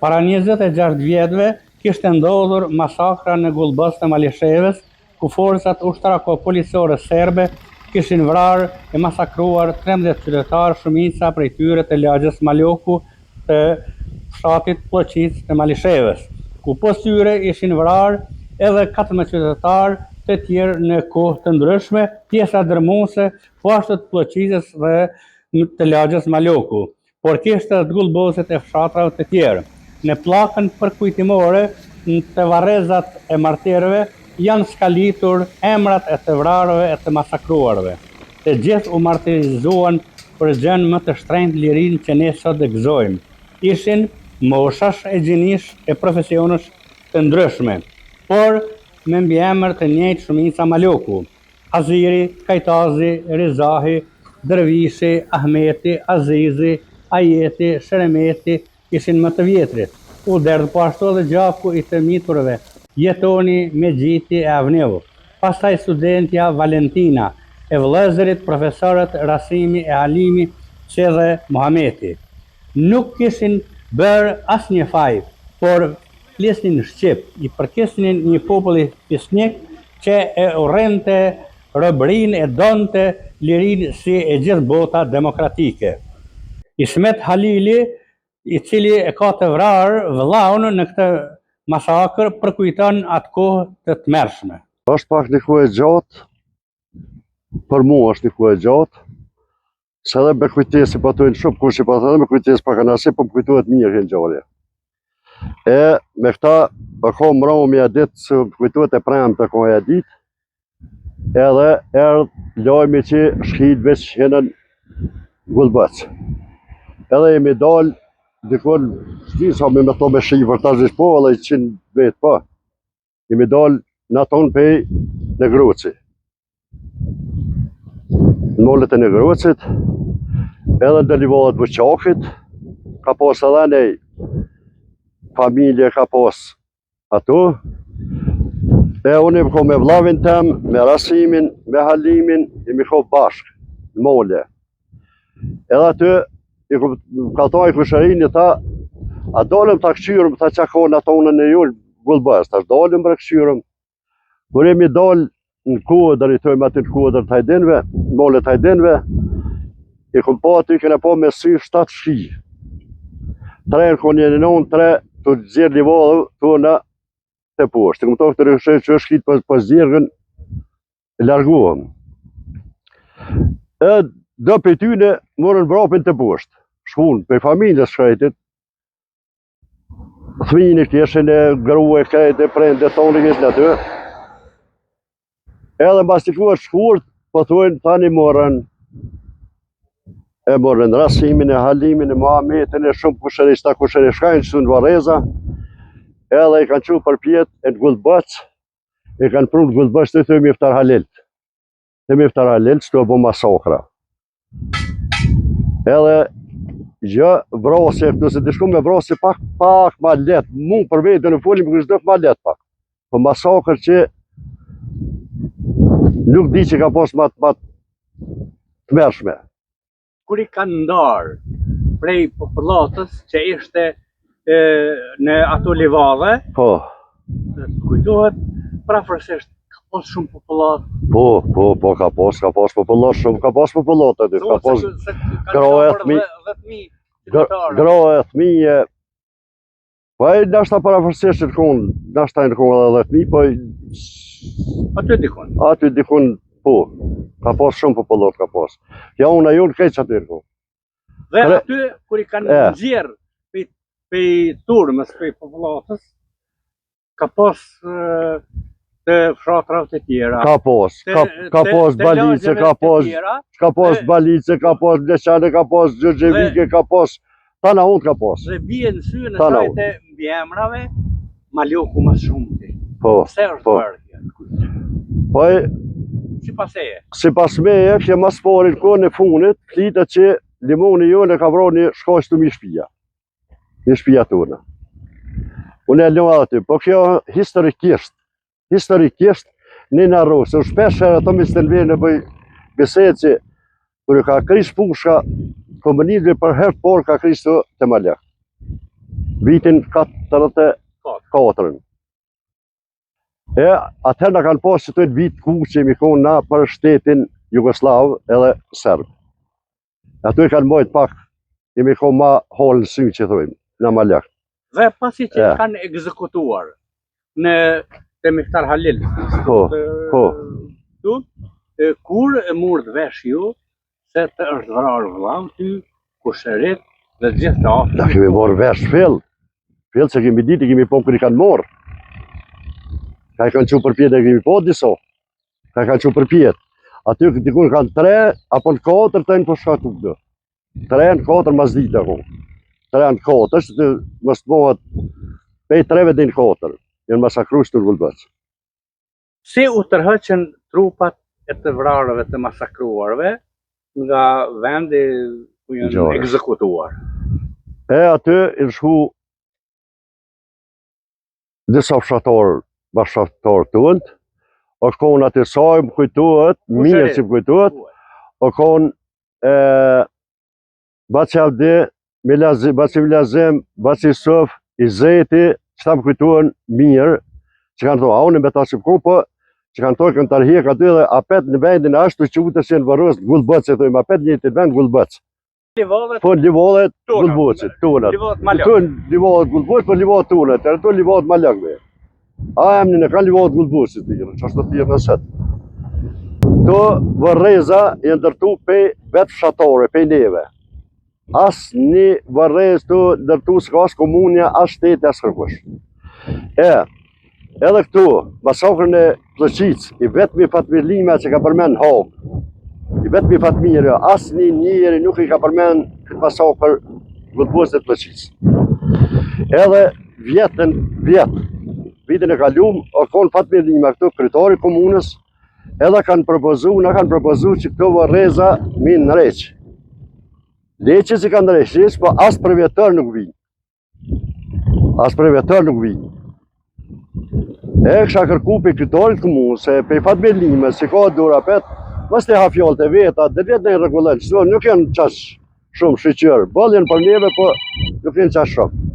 Para 26 vjetëve kishte ndodhur masakra në Gullbos të Malishevës, ku forcat ushtarako-policore serbe kishin vrarë e masakruar 13 qytetarë, shumica prej tyre të lagjës Maloku të fshatit Ploqic të Malishevës, ku pas tyre ishin vrarë edhe 14 qytetarë të tjerë në kohë të ndryshme, pjesa dërmuese po ashtu të Ploqicës dhe të lagjës Maloku, por kishte të Gullbosit e fshatrave të tjerë. Në pllakën përkujtimore të varrezat e martirëve janë skalitur emrat e të vrarëve e të masakruarve. Të gjithë u martirizuan për gjën më të shtrenjtë lirinë që ne sot e gëzojmë. Ishin moshash e gjinish e profesionesh të ndryshme, por me mbiemër të njëjtë shumica Maloku: Aziri, Kajtazi, Rizahi, Dervishi, Ahmeti, Azizi, Ajeti, Sheremeti ishin më të vjetrit. U derdhë po ashtu edhe gjaku i të miturve, Jetoni, Megjiti e Avneu, pastaj studentja Valentina, e vëllezërit profesorët Rasimi e Halimi që dhe Muhameti. Nuk kishin bërë asnjë faj, por flisnin shqip, i përkisnin një populli fisnik që e urrente robërinë e donte lirinë si e gjithë bota demokratike. Ismet Halili, i cili e ka të vrarë vëllaun në këtë masakër, përkujton atë kohë të tmerrshme. Është pak një kohë e gjatë, për mua është një kohë e gjatë, se edhe me kujtesi po tojnë shumë kush që po edhe me kujtesi pak anasi, po më kujtohet mirë kënë gjarje. E me këta po ka mrau me ditë se më kujtohet e premë të ka e ditë, edhe erdhë lajmi që shkit veç henën Gullbos. Edhe jemi dalë dikon, sa me to me shifër, ta zhish po, edhe 100 vetë po. Jemi dalë në tonë pej në Groci. Në mollet e në Grocit, edhe në livalet Vëqakit, ka pas edhe nej familje, ka pas ato. E unë jemi ko me vlavin tem, me Rasimin, me Halimin, jemi ko bashkë, në molle. Edhe aty, ka ta i kushërinjë, ta, a dalëm ta këqyrëm, ta që ka në tonën e jullë Gullbos, ta dalëm për këqyrëm. Kur jemi dalë në kodër, i tojmë aty në kodër të hajdinve, në molle të hajdinve, i kom pa aty, kene pa me sy 7 shki. 3 në konë një nënë, 3 të zirë livadhë të në të poshtë. I kom ta këtë rëshë që është shkit për zirëgën, e largohëm. E do për tyne morën vrapin të poshtë. Shkun, për familjes shkajtit, thmini këshin e grue, kajt e prende, tonë i këshin aty. Edhe mbas të kuar shkurt, po thujnë, tani morën, e morën Rasimin, e Halimin, e Muhametin, e shumë kushërista, kushërishkajnë që në Vareza, edhe i kanë që për pjetë e në Gullbos, i kanë prunë në Gullbos të të Miftar Halil. Të Miftar Halil, që të bo masakra. Edhe gjë vrasje, këtu se të shku me vrasje pak ma letë, mu për vetë në folim kështë dëfë ma letë pak. Po masakër që nuk di që ka pas ma të mërshme. Kur i kanë ndarë prej popullatës që ishte në ato livadhe, Po. kujtohet prafërsisht ka pas shumë popullat. Po, ka pas popullat shumë, ka pas popullat aty, ka pas gra e thmije, po e nashta parafërsisht të konë, nashta e në konë edhe 10.000, po aty dikon, po, ka pas shumë popullat, ka pas. Ja unë a jonë keq aty në konë. Dhe aty, kur i kanë nëzjerë për turmës, për popullatës, ka pas të fshatrave të tjera. Ka pas balice, ka pas bleqane, ka pas gjëgjevike, ka pas, tana unë ka pas. Dhe bie në sy në sajtë mbiemrave, Maloku më shumë ti. Po, Pse është bërë kjo? Po e, Si pas meje, që mas parin kohën e funit, flitet që limoni jonë ka vrarë një shkaq të mi shpia. Një shpia tonë. Unë e lënë aty, po kjo historikisht, një në rrosë, unë shpesh herë ato me stënverë në bëj bisedë që kërë ka krish pushka, komunizmi për herë por ka krish të Malak. vitin 44. E atëherë na kanë pasur që të vit ku që jemi konë na për shtetin Jugoslav edhe Serb. Ato i kanë mojt pak, jemi konë ma halë në sy që thujmë, na ma lak. Dhe pasi që kanë ekzekutuar në Temiktar Halil, kur e murët vesh ju se të është vrarë vëllam ty, kushërit dhe gjithë të aftë? Na kemi morë vesh fill që kemi ditë, kemi po kër i kanë morë. Ka i kanë që përpjet e kemi po diso, ka i kanë që përpjet. Aty dikun kanë 3 apo në 4 të në përshkatu këtë. 3 në 4 mas ditë ako. 3 në 4, është të mështë mohet pej 3 dhe në 4. Jënë masakru së të Gullbëc. Si u tërhëqën trupat e të vrarëve të masakruarve nga vendi ku jënë ekzekutuar? E aty i shku disa fshatorë, bashkëfshatorë të ëndë, o shkon aty saj më kujtuhet, mirë që më kujtuhet, o shkon Baci Avdi, Baci Milazim, Baci Sëf, i Zeti, që ta më kujtuhen mirë, që kanë thua, a unë me ta që më po, që kanë thua, kanë tarhjek aty dhe apet në vendin ashtu që u të shenë vërës Gullbëc, e thujmë, apet një të vend Gullbëc. Po livodhet Gullbëcit, tunat. Livodhet Gullbëc, po livodhet tunat, e rëtu livodhet Malakve. A emni në kanë livodhet Gullbëcit, që ashtu të tjerë nëset. To vërreza e ndërtu pej vetë fshatore, pej neve. As një vërrez të ndërtu s'ka as komunja, as shtete, as kërkush. Edhe këtu, masakrën e Plëqic, i vetëmi fatmirlime që ka përmen hapë, i vetëmi fatmirë, as një njëri nuk i ka përmen këtë masakrë Gullbëcit e Plëqic. Edhe vitin e kalum, o konë fatmirlime këtu kryetari komunës, edhe na kanë propozu që këto vërreza mi në reqë. Leqë si kanë reqës, po as për vjetër nuk vinë. As për vjetër nuk vinë. E kësha kërku për kryetarit komunë, se për fatmirlime, si ka dura pet, mës të ha fjallë të veta, dhe vjetë në i regullen, që nuk janë qash shumë shqyqërë. Bëllë janë për neve, po nuk janë qash shumë.